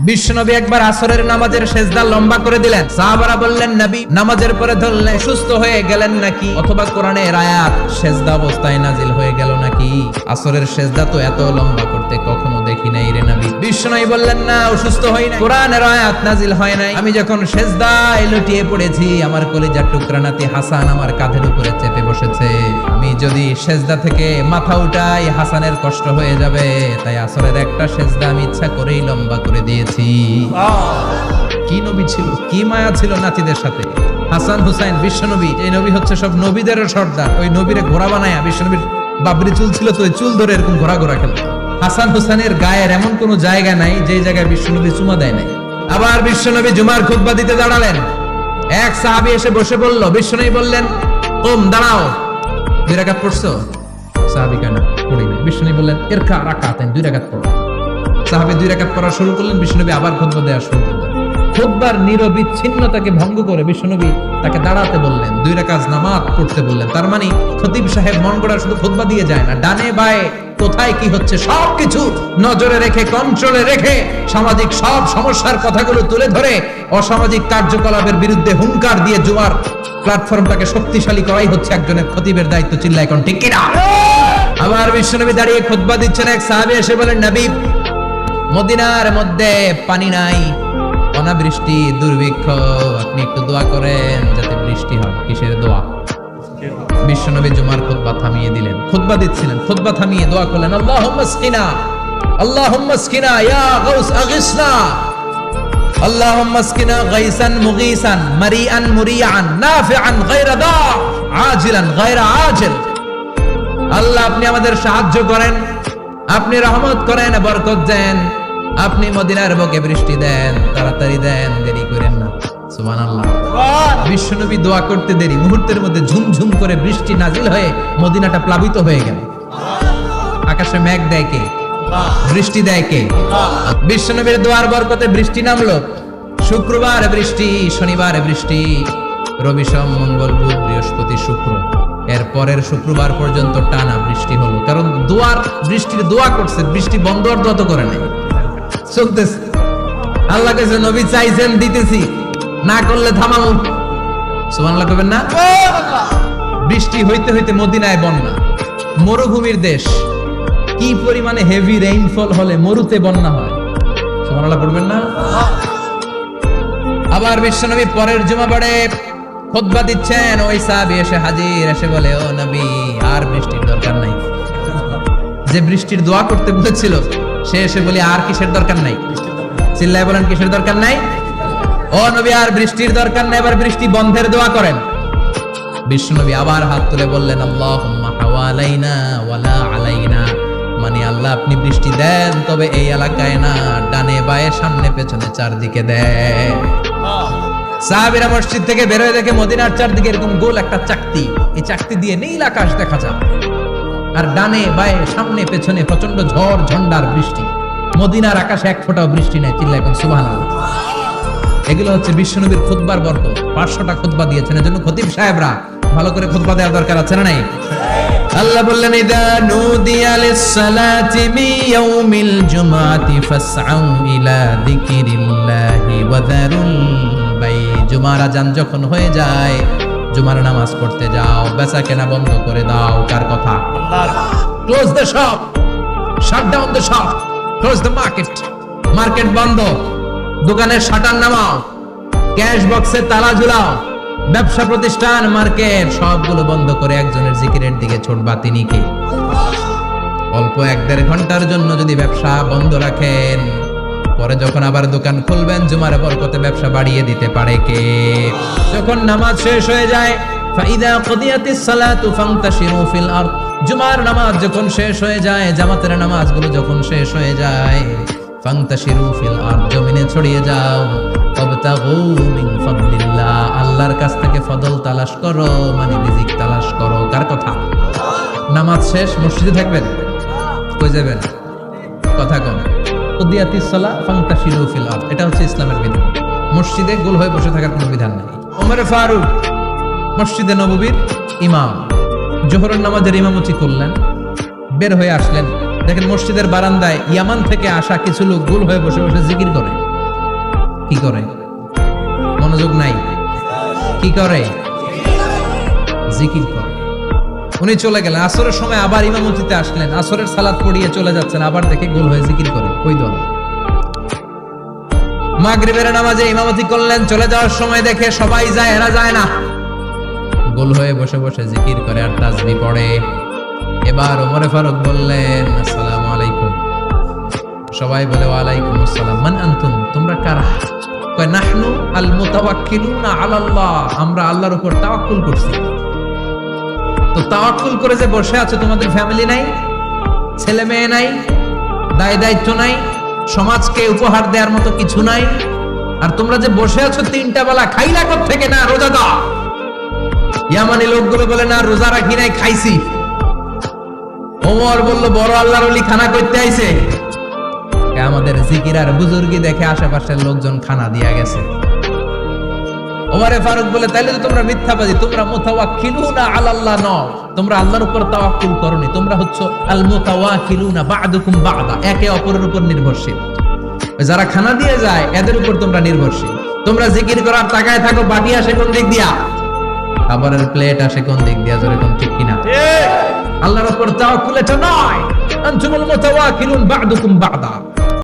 বিশ্বনবী একবার আসরের নামাজের সেজদা লম্বা করে দিলেন। সাহাবারা বললেন, নবী নামাজের পরে ধরলে সুস্থ হয়ে গেলেন নাকি, অথবা কোরআনের আয়াত সেজদা অবস্থায় নাজিল হয়ে গেল নাকি? আসরের সেজদা তো এত লম্বা করতে কখনো দেখি নাই রে নবী। বিশ্বনবী বললেন, না, অসুস্থ হই না, কোরআনের আয়াত নাজিল হয় নাই। আমি যখন সেজদায় লুটিয়ে পড়েছি, আমার কলিজার টুকরা নাতি হাসান আমার কাঁধের উপরে চেপে বসেছে। আমি যদি সেজদা থেকে মাথা উঠাই, হাসানের কষ্ট হয়ে যাবে, তাই আসরের একটা সেজদা আমি ইচ্ছা করেই লম্বা করে দিয়েছি। কি নবী ছিল, কি মায়া ছিল নাতিদের সাথে। হাসান হুসাইন বিশ্বনবী, এই নবী হচ্ছে সব নবীদেরও সর্দার। ওই নবীরে ঘোড়া বানায়া, বিশ্বনবীর বাবরি চুল ছিল তো, ওই চুল ধরে এরকম ঘোরা ঘোরা খেলত। হাসান হুসাইনের গায়ের এমন কোন জায়গা নাই যে জায়গায় বিশ্বনবী চুমা দেয় নাই। আবার বিশ্বনবী জুমার খুতবা দিতে দাঁড়ালেন। এক সাহাবী এসে বসে বলল, বিশ্বনবী বললেন, ওম দাঁড়াও, 2 রাকাত পড়ছো? সাহাবী কেন পড়ি নাই। বিশ্বনবী বললেন, ইরকা রাকাতাইন, 2 রাকাত পড়ো। সাহাবী 2 রাকাত পড়া শুরু করলেন। বিশ্বনবী আবার খুতবা দেওয়া শুরু করলেন। খুতবার নিরবিচ্ছিন্নতাকে ভঙ্গ করে বিশ্বনবী তাকে দাঁড়াতে বললেন, 2 রাকাত নামাজ পড়তে বললেন। তার মানে খতিব সাহেব মন গড়া শুধু খুতবা দিয়ে যায় না, ডানে বায়ে কোথায় কি হচ্ছে সবকিছু নজরে রেখে, কন্ট্রোলে রেখে, সামাজিক সব সমস্যার কথাগুলো তুলে ধরে অসামাজিক কার্যকলাপের বিরুদ্ধে হুঙ্কার দিয়ে জুমার প্ল্যাটফর্মটাকে শক্তিশালী করাই হচ্ছে একজনের খতিবের দায়িত্ব। চিল্লায় কোন ঠিক কিনা? আবার বিশ্বনবী দাঁড়িয়ে খুতবা দিচ্ছেন। এক সাহাবী এসে বলেন, নবী মদিনার মধ্যে পানি নাই, অনাবৃষ্টি, দুর্ভিক্ষ, আপনি একটু দোয়া করেন যাতে বৃষ্টি হয়। কিসের দোয়া? বিশ্বনবী জুমার খুতবা থামিয়ে দিলেন। খুতবা দিচ্ছিলেন, খুতবা থামিয়ে দোয়া করলেন, আল্লাহুম্মা স্কিনা, আল্লাহুম্মা স্কিনা ইয়া গাউস আগিসনা, আল্লাহুম্মা স্কিনা গাইসান মুগীসান মারিআন মুরিআন নাফিআন গায়রা দা আজিলান গায়রা আজিল। আল্লাহ আপনি আমাদের সাহায্য করেন, আপনি রহমত করেন, বরকত দেন, আপনি মদিনার বুকে বৃষ্টি দেন, তাড়াতাড়ি দেন, দেরি করেন না। সুবহানাল্লাহ। বিশ্বনবী দোয়া করতে দেরি, মুহূর্তের মধ্যে ঝুমঝুম করে বৃষ্টি নাজিল হয়ে মদিনাটা প্লাবিত হয়ে গেল। আকাশে মেঘ দেয় কে? বৃষ্টি দেয় কে? বিশ্বনবীর দোয়ার বরকতে বৃষ্টি নামলো। শুক্রবার বৃষ্টি, শনিবার বৃষ্টি, রবি সোম মঙ্গল বুধ বৃহস্পতি শুক্র, এর পরের শুক্রবার পর্যন্ত টানা বৃষ্টি হলো। কারণ দোয়ার বৃষ্টির দোয়া করছে, বৃষ্টি বন্ধ আর দত করে নাই, চলতেছে। আল্লাহ কাছে নবী চাইছেন, দিতেছি, না করলে থামাবো। সুবহানাল্লাহ কইবেন না? বৃষ্টি হইতে হইতে মদিনায় বন্যা। মরুভূমির দেশ, কি পরিমাণে হেভি রেইনফল হলে মরুতে বন্যা হয়। সুবহানাল্লাহ পড়বেন না? আবার বিশ্বনবী পরের জুমাবারে খুতবা দিচ্ছেন। ওই সাহাবী এসে হাজির, এসে বলে, ও নবী আর বৃষ্টির দরকার নাই। যে বৃষ্টির দোয়া করতে বলেছিল সে এসে বলে, আর কিসের দরকার নাই? চিল্লায় বলেন, কিসের দরকার নাই? ও নবী আর বৃষ্টির দরকার নাই, এবার বৃষ্টি বন্ধের দোয়া করেন। বিশ্বনবী আবার হাত তুলে বললেন, আল্লাহুম্মা হাওয়ালাইনা ওয়ালা আলাইনা, মানে আল্লাহ আপনি বৃষ্টি দেন, তবে এই এলাকায় না, ডানে বায়ে সামনে পেছনে চারদিকে দেন। সাহাবীরা মসজিদ থেকে বের হয়ে দেখে মদিনার চারদিকে এরকম গোল একটা চাকতি, এই চাকতি দিয়ে নীল আকাশ দেখা যায়, আর ডানে বায়ে সামনে পেছনে প্রচন্ড ঝড় ঝন্ডার বৃষ্টি। মদিনার আকাশে এক ফোঁটাও বৃষ্টি নাই। চিল্লায় কোন সুবহানাল্লাহ। এগুলো হচ্ছে বিশ্বনবীর খুতবার বরকত। 500টা খুতবা দিয়েছেন, এজন্য খতিব সাহেবরা ভালো করে খুতবা দেওয়ার দরকার আছে না নাই? আল্লাহ বললেন, ইদা নুদিয়া লিস-সালাতি মিন ইয়াউমিল জুমআতি ফাসআউ ইলা যিকিরিল্লাহি ওয়া যারুল বাই। জুমার আযান যখন হয়ে যায়, জুমার নামাজ পড়তে যাও, বেচা কেনা বন্ধ করে দাও। কার কথা? আল্লাহর। Close the shop, shut down the shop, close the market. Market বন্ধ, দোকানের শাটার নামাও, ক্যাশ বক্সে তালা ঝুলাও, ব্যবসা প্রতিষ্ঠান, মার্কেট সবগুলো বন্ধ করে একজনের জিকিরের দিকে ছোটবা। তিনি কে? অল্প 1-1.5 ঘন্টার জন্য যদি ব্যবসা বন্ধ রাখেন, পরে যখন আবার দোকান খুলবেন, জুমার বরকতে ব্যবসা বাড়িয়ে দিতে পারে কে? যখন নামাজ শেষ হয়ে যায়, ফাইদা কুদিয়াতিস সালাতু ফান্তাশিরু ফিল আরদ। জুমার নামাজ যখন শেষ হয়ে যায়, জামাতের নামাজগুলো যখন শেষ হয়ে যায়, ফান্তাশিরু ফিল আরদ, জমিনে ছড়িয়ে যাও। ওয়াবতাগু মিন ফাদলিল্লাহ, আল্লাহর কাছ থেকে ফজল তালাশ করো, মানে রিজিক তালাশ করো। কার কথা? নামাজ শেষ মসজিদে থাকবেন, কই যাবেন? কথা কম। কুদিয়াতিস সালাহ ফান্তাশিরু ফিল আরদ, এটা হচ্ছে ইসলামের বিধান। মসজিদে গোল হয়ে বসে থাকার কোনো বিধান নেই। ওমর ফারুক মসজিদে নববীর ইমাম, জোহরের নামাজের ইমামতি করলেন, বের হয়ে আসলেন, দেখেন মসজিদের বারান্দায় ইয়ামান থেকে আসা কিছু লোক গোল হয়ে বসে বসে জিকির করে। করে? মনোযোগ নাই, কি করে? জিকির করে। উনি চলে গেলেন, আসরের সময় আবার ইমামতিতে আসলেন, আসরের সালাত পড়িয়ে চলে যাচ্ছেন, আবার দেখে গোল হয়ে জিকির করে। ওই দল মাগরিবের নামাজে ইমামতি করলেন, চলে যাওয়ার সময় দেখে সবাই যায়, এরা যায় না, গোল হয়ে বসে বসে জিকির করে আর তাসবিহ পড়ে। এবার ওমর ফারুক বললেন, আসসালামু আলাইকুম। সবাই বলে, ওয়ালাইকুম আসসালাম। মান আনতুম, তোমরা কারা? কয়, নাহনু আল মুতাওয়াক্কিলুনা আলাল্লাহ, আমরা আল্লাহর উপর তাওয়াক্কুল করছি। তো তাওয়াক্কুল করে যে বসে আছো, তোমাদের ফ্যামিলি নাই, ছেলে মেয়ে নাই, দায় দায়িত্ব নাই, সমাজকে উপহার দেওয়ার মতো কিছু নাই, আর তোমরা যে বসে আছো 3টা বেলা খাইলা কোত্থেকে? না, রোজা দাও। ইয়ামানি লোকগুলো বলে, না রোজা রাখি নাই, খাইছি। ওমর বলল, বড় আল্লাহর ওলি খানা করতে আইছে। আমাদের জিকির আর বুজুর্গি দেখে আশেপাশের লোকজন খানা দিয়া গেছে। ওমরে ফারুক বলে, তাইলে তো তোমরা মিথ্যাবাদী, তোমরা মুতাওয়াক্কিলুনা আলাল্লাহ নও, তোমরা আল্লাহর উপর তাওয়াক্কুল করনি, তোমরা হচ্ছে আল মুতাওয়াক্কিলুনা বা'দুকুম বা'দা, একে অপরের উপর নির্ভরশীল। যারা খানা দিয়ে যায় এদের উপর তোমরা নির্ভরশীল। তোমরা জিকির করার তাকায় থাকো, বাটি আসে কোন দিক দিয়া, খাবারের প্লেট আসে কোন দিক দিয়া, জোরে কোন ঠিক কিনা? আল্লাহর উপর তাওয়াক্কুল এটা নয়। আনতুমুল মুতাওয়াক্কিলুন বা'দুকুম বা'দা।